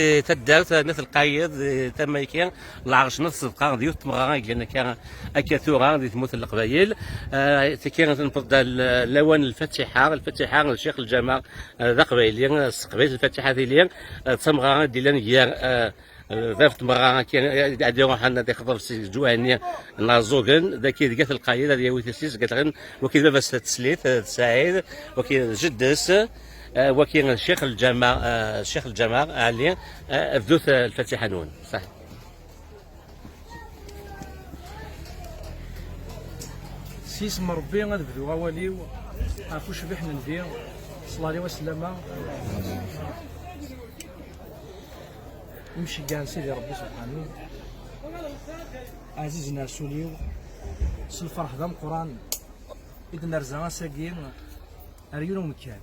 تدارت ناس القايد تما كان العرش نص صدقه ديال تمغا لان كان اكثر دي تموت القبايل كان تنفض اللوان الفاتحه الشيخ الجامع ذا قبايلي قبيله الفاتحه ديالي تمغا ديال ذافت مرة كان عندي روحنا دي خضر في جواني نازوغن ذاك ديال القايد ديال ويتسيس قالت غن وكي دابا تسليت سعيد وكي جدس وكيل الشيخ الجامع علي بدوث الفاتحه نون صح. سيس مربي غنبدو اوليو عرفوا شبحنا ندير صلى الله وسلم نمشي كاع سيدي ربي سبحانه عزيزنا رسوليو الفرح ذا القران اذا نرزا ساقين ريولو مكان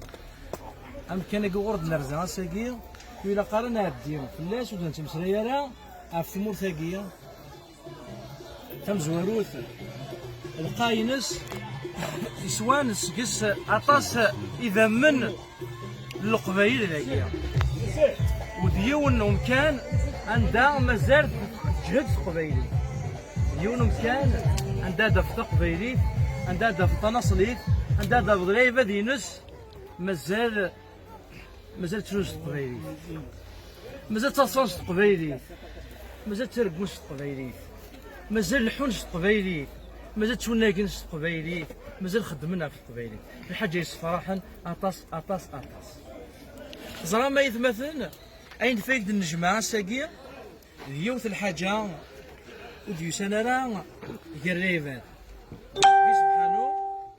ام كان يقورد نرزا ساقين ولا قارنا عديهم فلاش ولا تمسريا راه عرف مرثاقيه تمزوروث القاينس يسوانس قس عطاس اذا من القبايل هذيا وديون كان عندها مازال جهد قبايلي ديون كان عندها دفط قبايلي عندها دفط نصليت عندها دفط غيبه دينس مازال تروس قبايلي مازال تصونس قبايلي مازال ترقوس قبايلي مازال الحونس قبايلي مازال توناكنس قبايلي مازال خدمنا في القبايلي الحاجه صراحه اطاس زرا ما يتمثل اين فايد النجمه ساقيه ديوث الحاجه وديو سنه راه قريبات سبحانه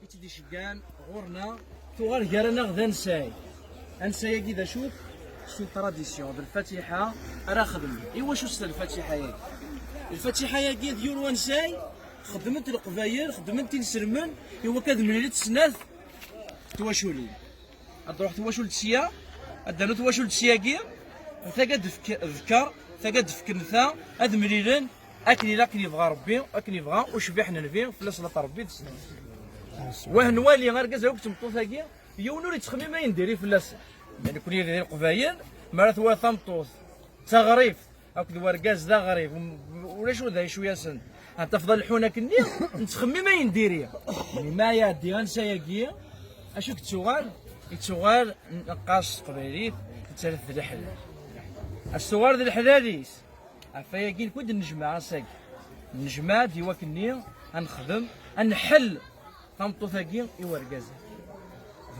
يتدي شقان غورنا توغال قرانا غدا نساي كذا شوف سو تراديسيون بالفاتحه راه خدم ايوا شو الفاتحه الفاتحه ياكي ديال ونساي خدمت القبايل خدمت نسرمن ايوا كاد مليت سناث تواشولي تروح تواشول تسيا ادانو تواشول تسياكي ثقاد ذكر ثقاد فكر نثا هاد مليلن اكني لا كني يبغى ربي اكني يبغى وشبحنا نبي فلاس لا ربي وهنوالي غير كازا وقت مطوثاكي يونور يتخمم ما ينديري فلاس يعني كون يدير القبايل مرات هو ثمطوث تغريف هاك وركاز ذا غريب ولا شو ذا شويه سن انت تفضل الحونه كني نتخمم ما ينديري يعني ما يدي غنساياكي اشوف تسوغال نقاش قبايلي ثلاث الحلال الصور ذي الحلاليس عفايا كي كود النجمه ساق النجمه ديوا كني غنخدم نحل طمطو ثاقي ايوا ركازه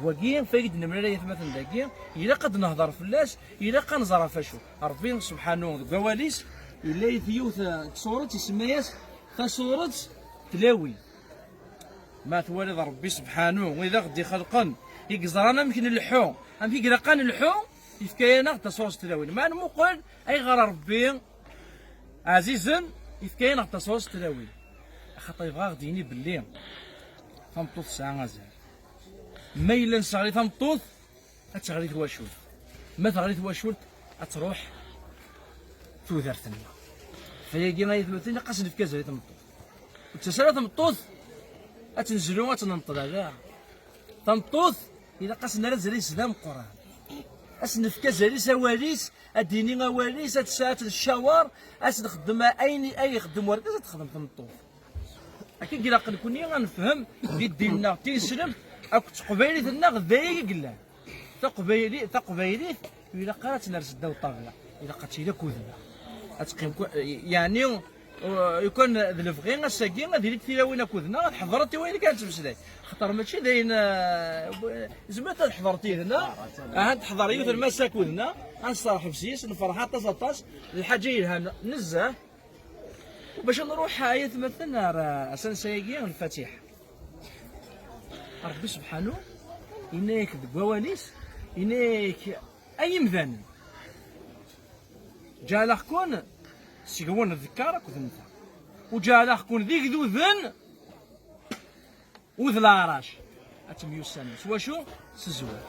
وكي فايد نمرة يثمثل ذاكي الا قد نهضر فلاس الا قنزر فاشو ربي سبحانه كواليس الا يثيوث صورة يسمياس فصورة تلاوي ما توالد ربي سبحانه واذا غدي خلقا يقزرانا يمكن اللحو ام في قلقان اللحو يفكاينا تصوص تلاوي ما نمقل اي غير ربي عزيزا يفكاينا تصوص تلاوي خاطر يبغى غديني باللي فمطوط ساعه غزال ما الا نسغري فمطوط اتغري تواشول ما تغري تواشول تروح توذرتني فهي كيما يثبتني قاس في كازا تمطوط وتسالى تمطوط اتنزلوا اتننطلا لا تمطوط الا قاسنا رزري سلام قران اسنفكا زالي سواليس اديني غواليس اتساعات الشوار اسنخدم اي يخدم ورد تخدم في الطوف اكيد كي راك نكوني غنفهم ديالنا تيسلم اكو قبيلي ثنا غدايا قلا تقبيلي الا قرات نرس داو الطاوله الا قاتي لا كوذنا اتقيم يعني يكون الفغي غساكي غادي لك تلاوينا كوذنا حضرتي وين كانت مسلاي خاطر ماشي داين زعما حضرتي هنا هاد تحضري مثل ما ساكوذنا غنصرح بسيس نفرح طاس الحاجه يلها نزه باش نروح يتمثلنا راه سنسايكي الفاتحه ربي سبحانه إناك بواليس إناك أي مذان جا لكون سيكون الذكارك وذنتا وجا لكون ذيك ذو ذن وذ العراش أتم يوسان سوا شو سزواج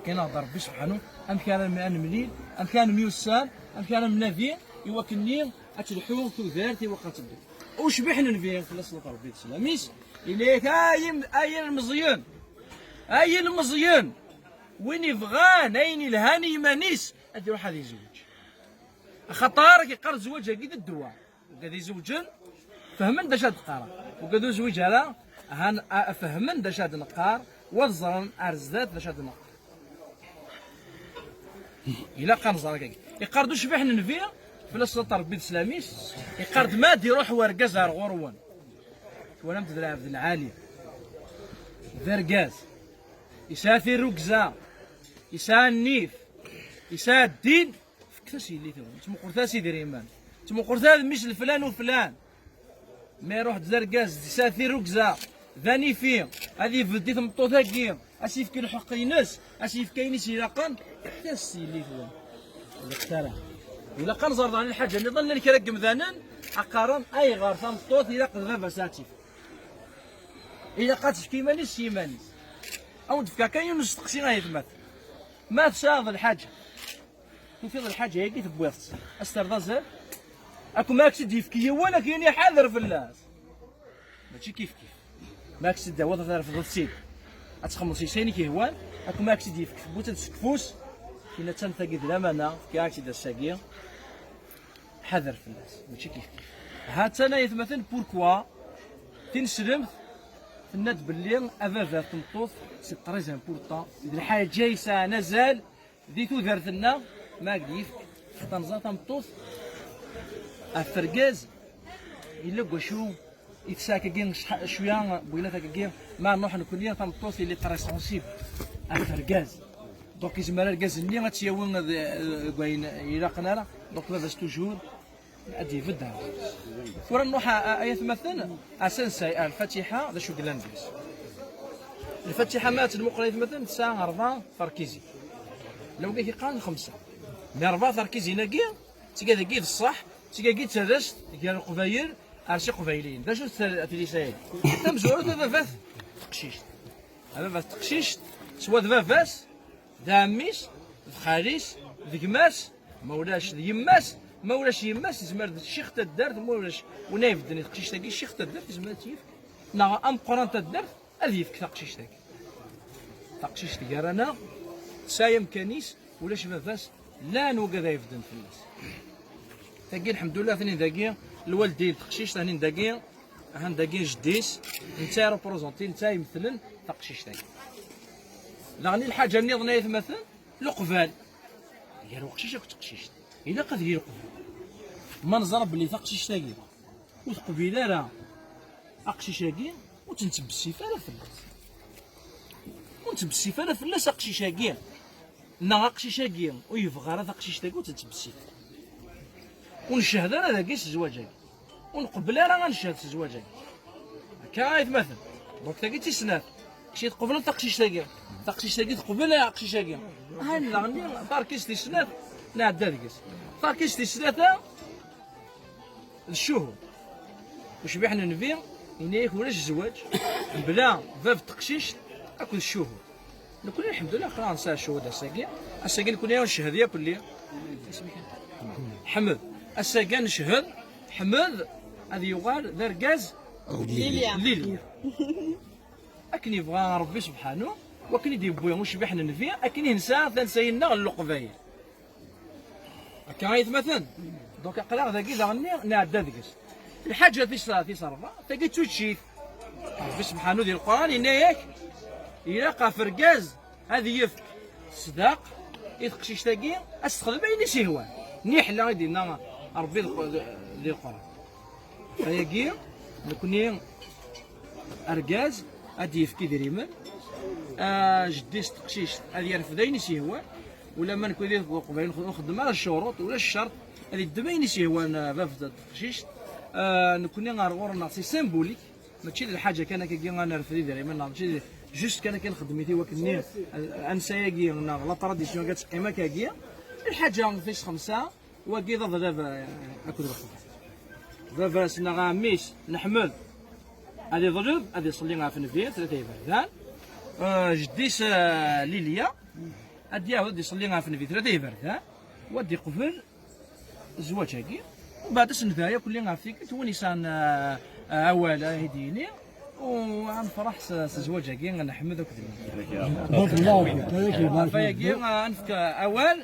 كاين ربي سبحانه أم كان من مليل أم كان ميوسان أم كان منافين يوكلني أتلحو ذاتي وقت وش بحنا نبيه في الأصل ربي السلاميس إليك أي المزيان وين يبغان أين الهاني مانيس أدي روح هذا يزوج خطار كيقرا الزواج كي الدواء وكذا زوجا فهمن داش هاد القرار وكذا زوج على هان فهمن داش هاد النقار والزرن ارزات داش هاد النقار الا كنزر كاك يقردو شبح ننفيا فلاش ربي السلاميس يقرد ماد يروح ورقاز غروان وانا متدرى عبد العالي ذرقاز يساثي الركزه يسا النيف يسا الدين فكتاسي اللي ثم تمو قرثاسي دريمان تمو قرثا مش الفلان وفلان ما يروح زرقاز يساثي الركزه ذاني فيه هذه فديت مطوطا كيم اسيف كي الحق ينس اسيف كاينس يلاقن كتاسي اللي ثم الاختراع إلا كنزرد عن الحاجة اللي ظل لك رقم ذانان أقارن أي غار ثمطوط إلا قد غابة ساتيف إلا قاتش كيمانيس يمانيس أو دفكا كاين يونس تقسي غاية مثل ما تساغ الحاجة تفيض الحاجة هي كي تبويض أسترضى زر أكو ماكس ديفكي ولا كاين حاضر في الناس ماشي كيف ماكس داوض تعرف الضسيل أتخمصي سيني كيهوان أكو ماكس ديفك بوتا تسكفوس كنا تنتقد الامانه كي عرفتي دا الساقيه حذر في الناس ماشي كيف هات انا يتمثل بوركوا تنسلمت في الناد باللي افافا تمطوط سي طريز امبورطون الحاجه جايسه نزال ذي ثوثرتنا ما قديف تنزا تمطوط افرقاز الا شو يتساكا كين شويه بغينا كين ما نروح نكون تمطوط اللي طري سونسيب افرقاز دونك يزمر الكاز اللي غتياون كاين الى قناره دونك باش توجور ادي فدها ورا نروح ايات مثلا اساسا الفاتحه شو قلنا ندير الفاتحه مات المقرئ مثلا ساعه 4 تركيزي لو كي قال 5 من 4 تركيزي ناقي تيقا كي الصح تيقا ترشت ديال القبايل ارشي قبايلين دا شو تليسايد تم زورو فاف تقشيش هذا فاف تقشيش سوا فافاس داميس خاليس ذكماس مولاش يماس مولاش يماس زمر الشيخ تدارت مولاش ونايف دني تقشيش تاكي الشيخ تدارت زمر تيف نا ام قران تدارت هذه يفك تقشيش تاكي تقشيش تقرانا سايم كنيس ولا شفافاس لا نوقا يفدن في الناس تاكي الحمد لله ثاني داكي الوالدين تقشيش ثاني داكي هان داكي جديس نتا روبروزونتي نتا مثلا تقشيش تاكي لغني الحاجه اللي ظنيت مثلا القفال هي الوقشيشه كتقشيش الا قد هي القفال ما نزرب بلي تقشيش تاكي وتقبيله راه اقشيشاكي وتنتب السيفاره في الناس ونتب السيفاره في الناس اقشيشاكي نا اقشيشاكي ويبغى راه تقشيش تاكي وتنتب السيفاره ونشهد انا ذاك الزواج ونقبل راه غنشهد الزواج هكا مثلا دونك تاكي تيسنات شي تقبل تقشيش تاكي تقشيش تاكي تقبل اقشيش تاكي هاني غندير تاركيش تيسنات لا دادكس تاركيش تيسنات الشهور واش بحنا نبيع ينايك ولاش الزواج بلا فاف تقشيش اكل الشهور نكون الحمد لله خلاص نسى الشهود الساقي نكون يا نشهد يا كل حمد الساقي نشهد حمد هذه يغال دار غاز ليليا اكن يبغى ربي سبحانه وكن يدي بويا واش بحنا نبيع اكن ينسى ثانسينا اللقبايل هكا مثلا دونك قلا ذاكي زغني نعدى ذيك الحاجه في صرفه تلقى توتشيت ربي سبحانه ديال القران ينايك يلاقى فرقاز هذه يفك صداق يتقشيش تاكي استخدم اين سيهوان نيحلا يدينا ربي ديال القران فياكي نكوني اركاز هادي يفكي دريمن جدي تقشيش هذه يعرف داين سيهوان ولا ما نكون ديال قبيل نخدم على الشروط ولا الشرط هذه الدباين سيهوان فاف التقشيش نكوني غنغور نعطي سيمبوليك ماشي الحاجه كان كي غنرفد دريمن ماشي جوست كان كنخدم وكني انساياكي لا تراديسيون كتقيمه كاكيا الحاجه فيش 5 وكي ضرب اكل فافا سنا غاميس نحمد هذه ضرب هذه صلي في النبي 3 بردان جديس ليليا هادي عاود يصلي في النبي 3 بردان ودي قبل الزواج هاكي وبعد سنفايا كل غافيك تونسان اولا هديني وغنفرح زواج هاكي غنحمد وكذا بارك الله فيك فياكي غنفك اول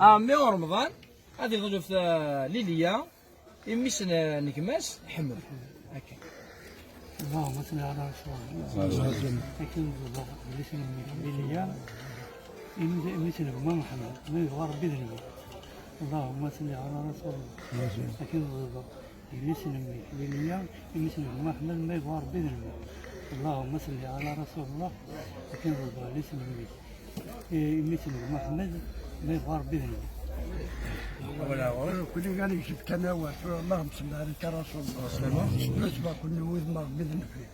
امي ورمضان هذه الغلوف ليليا يميس نكماس حمل هكا. اللهم صل على رسول الله. لكن بالنسبه ليليا يميس الامام محمد ما يغار بذنبه. اللهم صل على رسول الله. لكن يميس ليليا يميس الامام محمد ما يغار بذنبه. اللهم صل على رسول الله. لكن يميس الامام محمد ما يغار بذنبه. كل قال يجيب كنوات اللهم صل عليك يا رسول الله نسبة كل وزن بذن فيه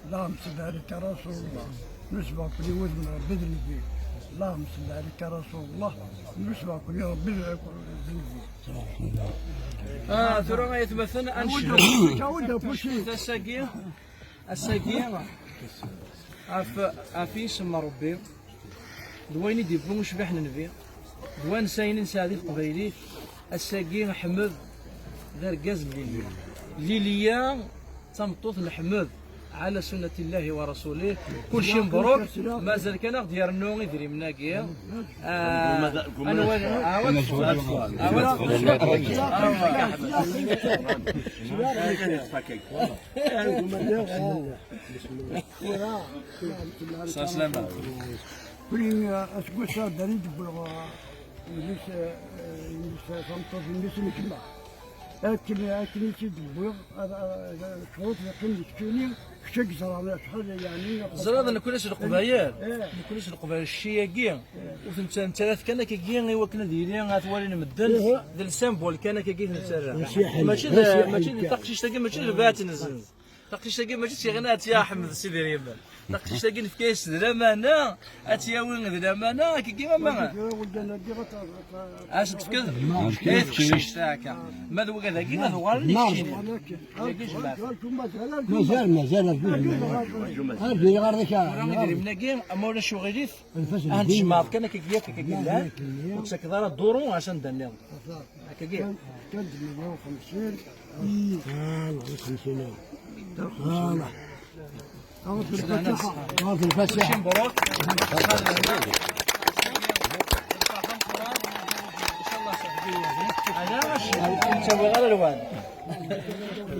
اللهم صل عليك يا رسول الله نسبة كل وزن بذن فيه اللهم صل عليك يا رسول الله نسبة كل بذن فيه. ثم يتمثل أنشد الساقية عفين سما ربي دوين يديبون وشبح نبي دوان ساينين سعدي القبيلي الساقي حمد ذا رقاز ليليا تمطوط الحمد على سنة الله ورسوله كل شيء مبروك مازال كان ديال النوم يدري مناكيا سلام كل أسبوع صار دريد لسه صمت لسه نكمل أكل يصير بوغ شروط يقين تكوني شق زرع شحال يعني زراد أنا كلش القبايل كلش القبايل الشياقين وثمثال ثلاث كان كيجين يوكل ديرين غاتوالين مدن ذا السامبول كان كيجي نتسرع ماشي تقشيش تاقي ماشي البات نزل تقشيش تاقي ماشي تيغنات يا احمد سيدي ريبان تقشيش تاقي في كاس الامانه اتياوين الامانه كيما ما اش تفكر كيف تقشيش تاعك ما ذوق هذا كي هذا غير مازال هذه غير ذيك ندير مناكي مولا شو غيريف هنجمع كان كيكياك كيكيلا وتسكدار الدورو عشان دنيا هكا كي كان 150 50 غاض الفتحة غاض الفتحة مبروك انت غير الواد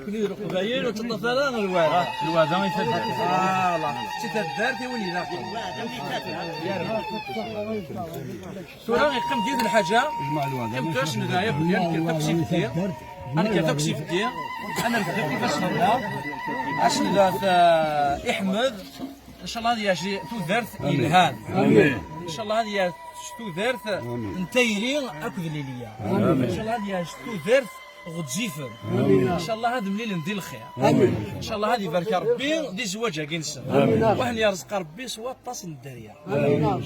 كبير قبايل وتطفلا الواد الواد ما يفتح والله شتي الدار وين لا سورة كم ديال الحاجه كم كاش ندايا ديال كتاكسي في انا كتاكسي في الدير انا نبدا كيفاش نهضر عشان ذات احمد ان شاء الله هذه شي تودرت الهام ان شاء الله هذه تودرت نتايري اكد ليليا ان شاء الله هذه تودرت غتزيفر ان شاء الله هذا مليل ندير الخير ان شاء الله هذه بارك ربي دي زواجها كينسى واحد يرزق ربي سوا طاس الدريه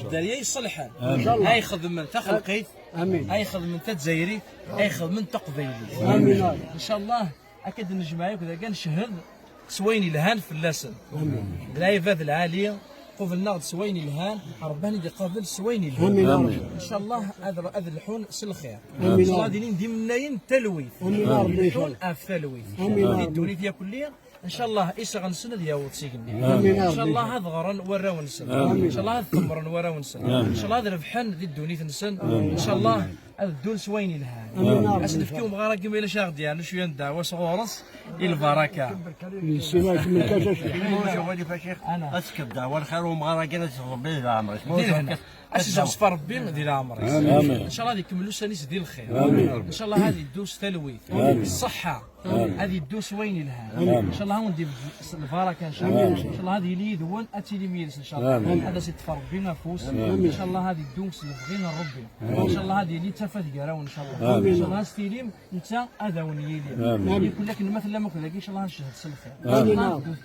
الدريه يصلحها هاي يخدم من تخلقيت هاي يخدم من تزايري هاي يخدم من تقبيلي ان شاء الله اكيد نجمع كذا كان نشهد سويني الهان في اللسن لا فاذ العاليه قبل ناخذ سويني الهان رباني دي قابل سويني الهان ان شاء الله هذا الحون سلخير ان شاء الله دينين دي منين تلويث الحون اف تلويث الدوني فيها كليا ان شاء الله ايش غنسن ديال وتسيقني ان شاء الله هذا غران وراو نسن ان شاء الله هذا ثمرن وراو نسن ان شاء الله هذا ربحان دي الدوني نسن ان شاء الله هذا الدول سويني الهان اش نفكيهم غير كيما الا شاغ ديالنا شويه ندعوا صغورس البركه السماك من كاش انا اسكت دعوة الخير ومغارة كانت ربي لا عمرك اش نصفى ربي ديال عمرك ان شاء الله هذه يكملوا سنيس ديال الخير ان شاء الله هذه دوس تلويث الصحه هذه دوس وين لها ان شاء الله وندير البركه ان شاء الله ان شاء الله هذه لي دوان اتي لي ميلس ان شاء الله هذا سيتفى ربي نفوس ان شاء الله هذه دوس اللي بغينا ربي ان شاء الله هذه لي تفات كراو ان شاء الله ان شاء الله ستيليم انت هذا ونيلي يقول لك مثلا ما كذا ان شاء الله نشهد الخير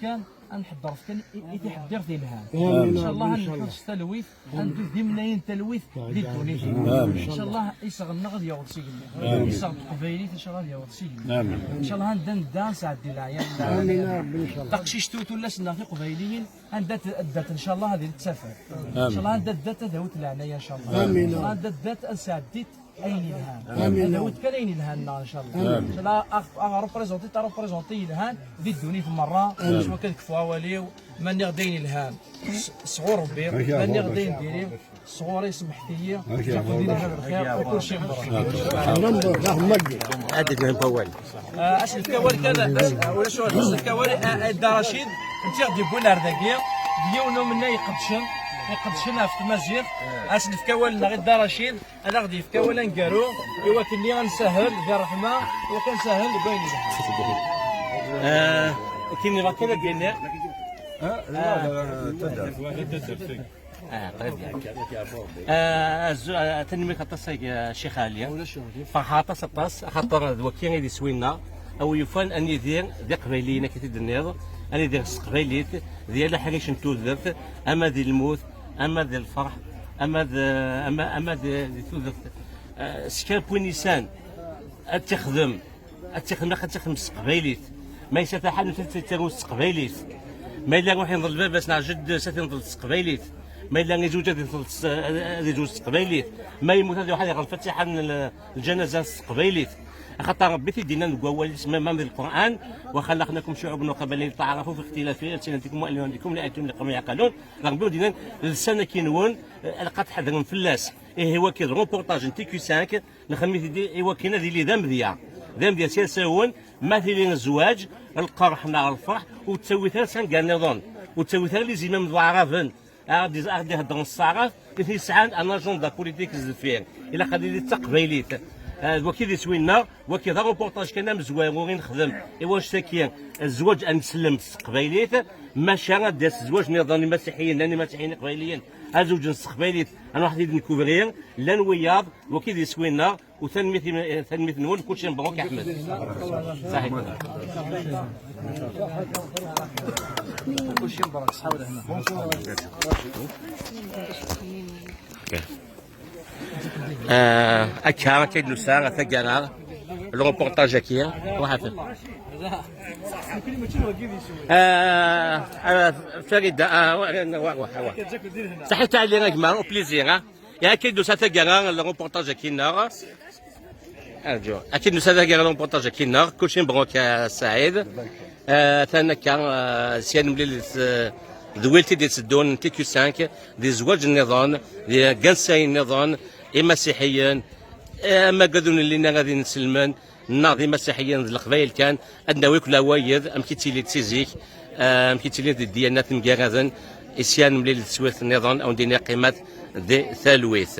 كان نحضر كان يتحضر في الهام ان شاء الله نحوس تلويث ندوز دي منين تلويث دي الدوني ان شاء الله يصغ النقد يا ولد سيدنا يصغ قبيلي ان شاء الله يا ولد سيدنا ان شاء الله ندان دانس عاد العيال تقشيش توت ولا سنا في قبيليين عندات ان شاء الله هذه تسافر ان شاء الله عندات ذات ذوت العنايه ان شاء الله عندات ذات اسعديت اين الهان هذا ود كان اين الهان ان شاء الله ان شاء الله ريبريزونتي تا ريبريزونتي الهان ذي الدوني في مره شوا كنكفوا واليو ماني غداين الهان صغور ربي ماني غداين نديري صغوري سمحتي تاخذيني هذا الخير وكل شيء مبارك عدد من البوال اش الكوالي كان ولا شو الكوالي دا رشيد انت غادي يقول ارداكيا ديونو منا يقدشن في المزيغ اش الكوالي غير دا رشيد انا غادي في كوالي نكارو ايوا كني غنسهل ديال الرحمه وكنسهل باين كاين ما كان ديالنا تنمي كتصيق شيخ عليا فحاطه سطاس خاطر الوكيل غادي يسوينا او يفان ان يدير دي قبيليين كتد النيض ان يدير قبيليت ديال حاجه نتوذرت اما ديال الموت اما ديال الفرح اما ديال توذرت سكان بوينيسان اتخدم قبيليت ما يستحال تتروس قبيليت ما الا نروح نضل الباب باش نعجد ساتنضل قبيليت ما الا زوج هذه جوج قبيليت ما يموت هذا واحد غنفتح الجنازه قبيليت خاطر ربي تيدينا نقول ما من القران وخلقناكم شعوبا وقبائل تعرفوا في اختلاف السنتكم والوانكم لايتم لقوم يعقلون ربي دينا لسان كينون لقات حد فلاس هو كي روبورتاج نتي كي 5 نخمي دي هو كاين هذه اللي ذم سياسيون مثلا الزواج القرحنا الفرح وتسوي ثلاث كاع نظام وتسوي ثلاث لي زمام ضعرافن غادي يهضر الصعرف في ساعات ان اجندا بوليتيك زفير الا غادي تقبيليت وكي يسوينا وكي ذا روبورتاج كان مزوين وغي نخدم ايوا شتاكيا الزواج نسلم قبيليت ماشي غادي الزواج نظامي مسيحيين لاني مسيحيين قبيليين زوج قبيليت انا واحد نكوفرير لا نوياض وكي يسوينا وتنمية نول كلشي مبروك يا احمد صحيح كلشي مبروك صحاوله هنا أكثر كيد نسار ثقنا الروبورتاج كيا وحافل فريد صحيت علينا جماعة بليزير يا أكيد نسار ثقنا الروبورتاج كينا أرجو أكيد نسار ثقنا الروبورتاج كينا كلشي مبروك يا سعيد ثاني كان سيان مليل دويلتي ديال الدون تي كيو 5 دي زواج النظام دي كنساي النظام مسيحيين اما قادون اللي غادي نسلمن ناضي مسيحيين القبائل كان عندنا كل وايد ام كيتيلي تيزيك ام كيتيلي الديانات مكارزن اسيان ملي تسويت النظام او دينا قيمات دي ثالوث